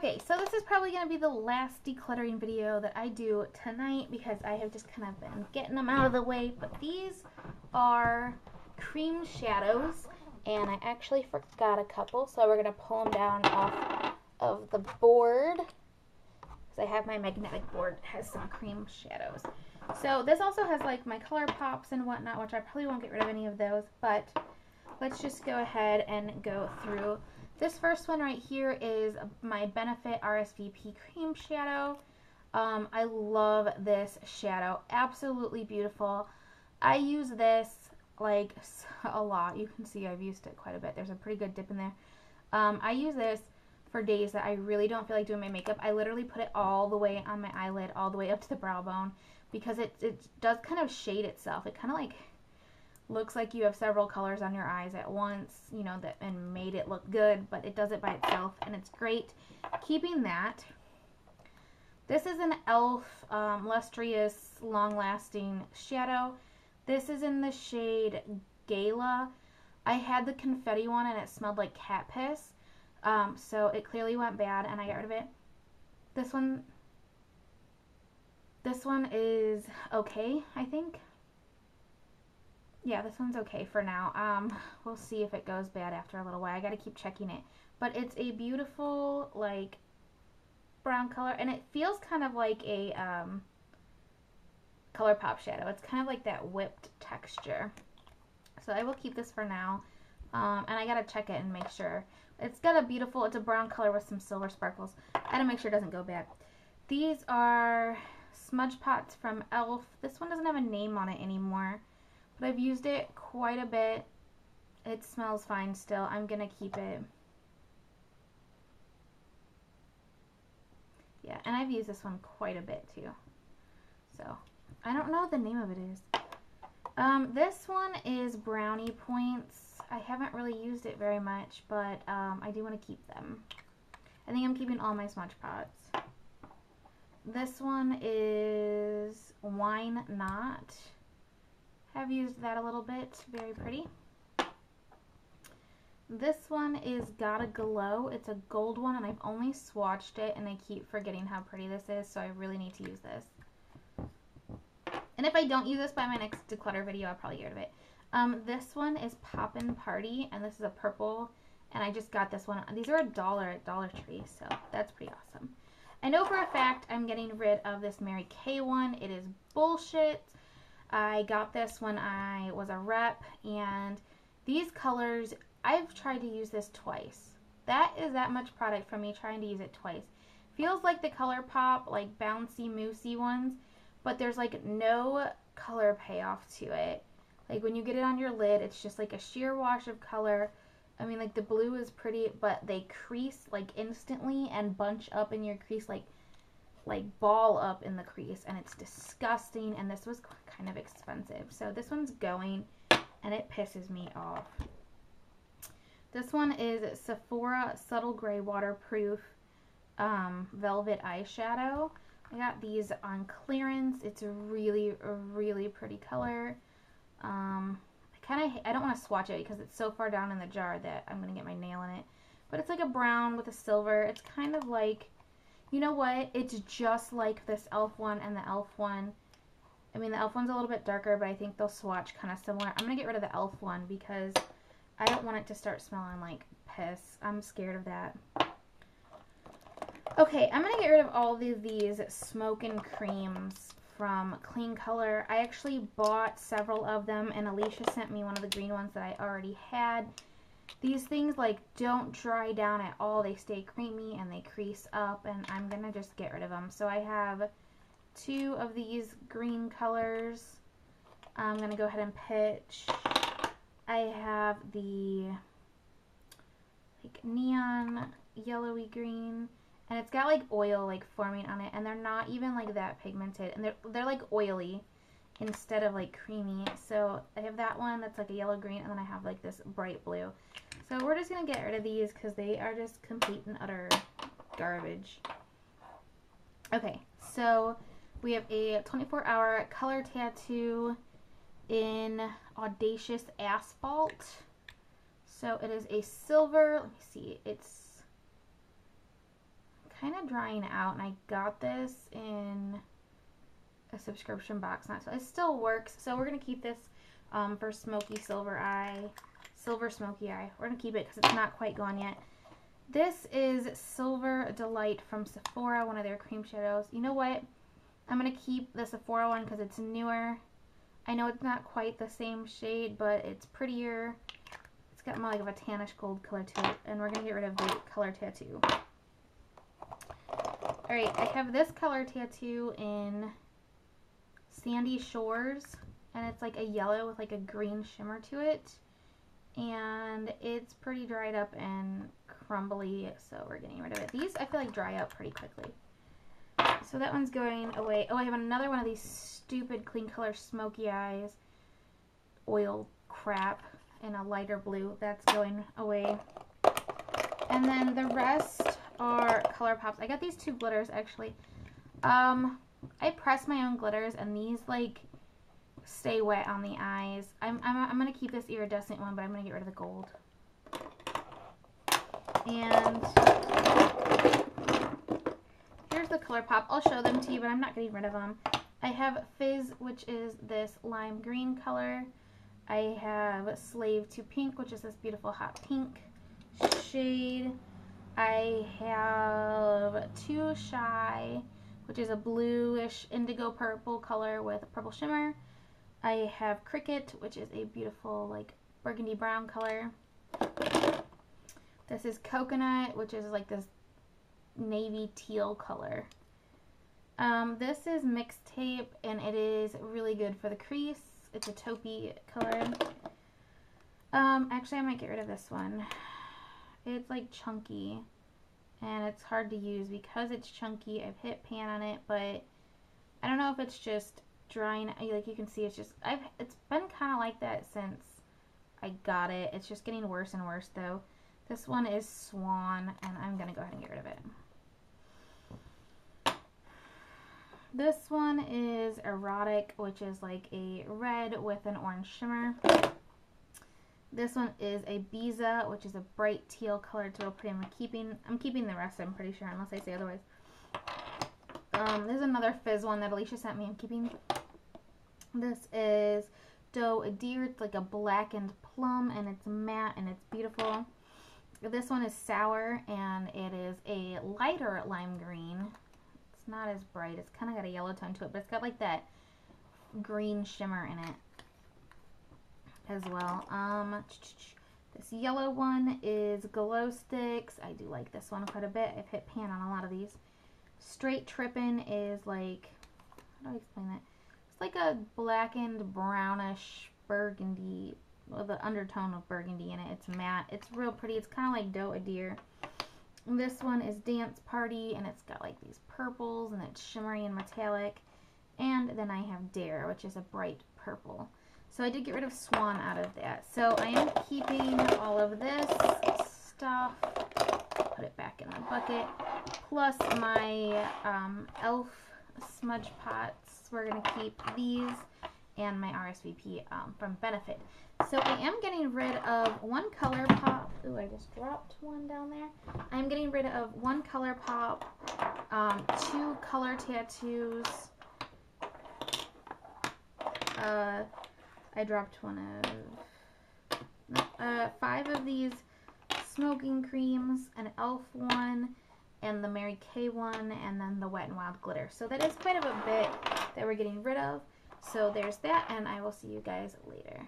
Okay, so this is probably going to be the last decluttering video that I do tonight because I have just kind of been getting them out of the way. But these are cream shadows, and I actually forgot a couple, so we're going to pull them down off of the board because I have my magnetic board that has some cream shadows. So this also has like my color pops and whatnot, which I probably won't get rid of any of those, but let's just go ahead and go through. This first one right here is my Benefit RSVP cream shadow. I love this shadow, absolutely beautiful. I use this like a lot. You can see I've used it quite a bit. There's a pretty good dip in there. I use this for days that I really don't feel like doing my makeup. I literally put it all the way on my eyelid, all the way up to the brow bone, because it does kind of shade itself. It kind of like looks like you have several colors on your eyes at once, you know, that and made it look good, but it does it by itself, and it's great. Keeping that. This is an e.l.f. Lustrous Long Lasting Shadow. This is in the shade Gala. I had the confetti one and it smelled like cat piss, so it clearly went bad and I got rid of it. This one is okay, I think. Yeah, this one's okay for now. We'll see if it goes bad after a little while. I gotta keep checking it. But it's a beautiful, like, brown color, and it feels kind of like a ColourPop shadow. It's kind of like that whipped texture. So I will keep this for now. And I gotta check it and make sure. It's got a beautiful, it's a brown color with some silver sparkles. I gotta make sure it doesn't go bad. These are smudge pots from e.l.f. This one doesn't have a name on it anymore, but I've used it quite a bit. It smells fine still. I'm gonna keep it. Yeah, and I've used this one quite a bit too. So, I don't know what the name of it is. This one is Brownie Points. I haven't really used it very much, but I do want to keep them. I think I'm keeping all my smudge pots. This one is Wine Not. Have used that a little bit. Very pretty. This one is Gotta Glow. It's a gold one, and I've only swatched it, and I keep forgetting how pretty this is, so I really need to use this. And if I don't use this by my next declutter video, I'll probably get rid of it. This one is Poppin' Party, and this is a purple, and I just got this one. These are $1 at Dollar Tree, so that's pretty awesome. I know for a fact I'm getting rid of this Mary Kay one. It is bullshit. I got this when I was a rep, and these colors, I've tried to use this twice. That is that much product from me trying to use it twice. Feels like the ColourPop, like bouncy, moussey ones, but there's like no color payoff to it. Like when you get it on your lid, it's just like a sheer wash of color. I mean, like the blue is pretty, but they crease like instantly and bunch up in your crease, like ball up in the crease, and it's disgusting, and this was kind of expensive. So this one's going, and it pisses me off. This one is Sephora Subtle Gray Waterproof Velvet Eyeshadow. I got these on clearance. It's a really pretty color. I don't want to swatch it because it's so far down in the jar that I'm going to get my nail in it. But it's like a brown with a silver. It's kind of like, you know what? It's just like this e.l.f. one and the e.l.f. one. I mean, the e.l.f. one's a little bit darker, but I think they'll swatch kind of similar. I'm going to get rid of the e.l.f. one because I don't want it to start smelling like piss. I'm scared of that. Okay, I'm going to get rid of all of these Smoke and Creams from Clean Color. I actually bought several of them, and Alicia sent me one of the green ones that I already had. These things like don't dry down at all. They stay creamy and they crease up, and I'm going to just get rid of them. So I have 2 of these green colors. I'm going to go ahead and pitch. I have the like neon yellowy green, and it's got like oil like forming on it, and they're not even like that pigmented, and they're like oily instead of like creamy. So I have that one that's like a yellow green, and then I have like this bright blue. So we're just gonna get rid of these because they are just complete and utter garbage. Okay, so we have a 24-hour color tattoo in Audacious Asphalt. So it is a silver, let me see, it's kind of drying out, and I got this in a subscription box. It still works, so we're going to keep this for Smoky Silver Smoky Eye. We're going to keep it because it's not quite gone yet. This is Silver Delight from Sephora, one of their cream shadows. You know what? I'm going to keep the Sephora one because it's newer. I know it's not quite the same shade, but it's prettier. It's got more like of a tannish gold color to it, and we're going to get rid of the color tattoo. Alright, I have this color tattoo in Sandy Shores, and it's like a yellow with like a green shimmer to it. And it's pretty dried up and crumbly, so we're getting rid of it. These I feel like dry out pretty quickly. So that one's going away. Oh, I have another one of these stupid Clean Color Smoky Eyes oil crap in a lighter blue. That's going away. And then the rest are Color Pops. I got these two glitters actually. I press my own glitters, and these like stay wet on the eyes. I'm gonna keep this iridescent one, but I'm gonna get rid of the gold. And here's the Color Pop. I'll show them to you, but I'm not getting rid of them. I have Fizz, which is this lime green color. I have Slave to Pink, which is this beautiful hot pink shade. I have Too Shy, which is a bluish indigo purple color with a purple shimmer. I have Cricket, which is a beautiful like burgundy brown color. This is Coconut, which is like this navy teal color. This is Mixtape, and it is really good for the crease. It's a taupey color. Actually, I might get rid of this one. It's like chunky, and it's hard to use because it's chunky. I've hit pan on it, but I don't know if it's just drying. Like you can see, it's been kind of like that since I got it. It's just getting worse and worse though. This one is Swan, and I'm gonna go ahead and get rid of it. This one is Erotic, which is like a red with an orange shimmer. This one is a Biza, which is a bright teal color. It's real pretty. I'm keeping the rest, I'm pretty sure, unless I say otherwise. There's another Fizz one that Alicia sent me. I'm keeping. This is Doe Deer. It's like a blackened plum, and it's matte, and it's beautiful. This one is Sour, and it is a lighter lime green. It's not as bright. It's kind of got a yellow tone to it, but it's got like that green shimmer in it as well. This yellow one is Glow Sticks. I do like this one quite a bit. I've hit pan on a lot of these. Straight Trippin' is like, how do I explain that? It's like a blackened brownish burgundy with an undertone of burgundy in it. It's matte. It's real pretty. It's kind of like Doe Deer. This one is Dance Party, and it's got like these purples, and it's shimmery and metallic. And then I have Dare, which is a bright purple. So I did get rid of Swan out of that. So I am keeping all of this stuff. Put it back in the bucket. Plus my e.l.f. smudge pots. We're going to keep these, and my RSVP from Benefit. So I am getting rid of one Color Pop. Ooh, I just dropped one down there. I'm getting rid of one Color Pop, 2 color tattoos. I dropped one of 5 of these smoking creams, an e.l.f. one, and the Mary Kay one, and then the Wet n Wild glitter. So that is quite of a bit that we're getting rid of. So there's that, and I will see you guys later.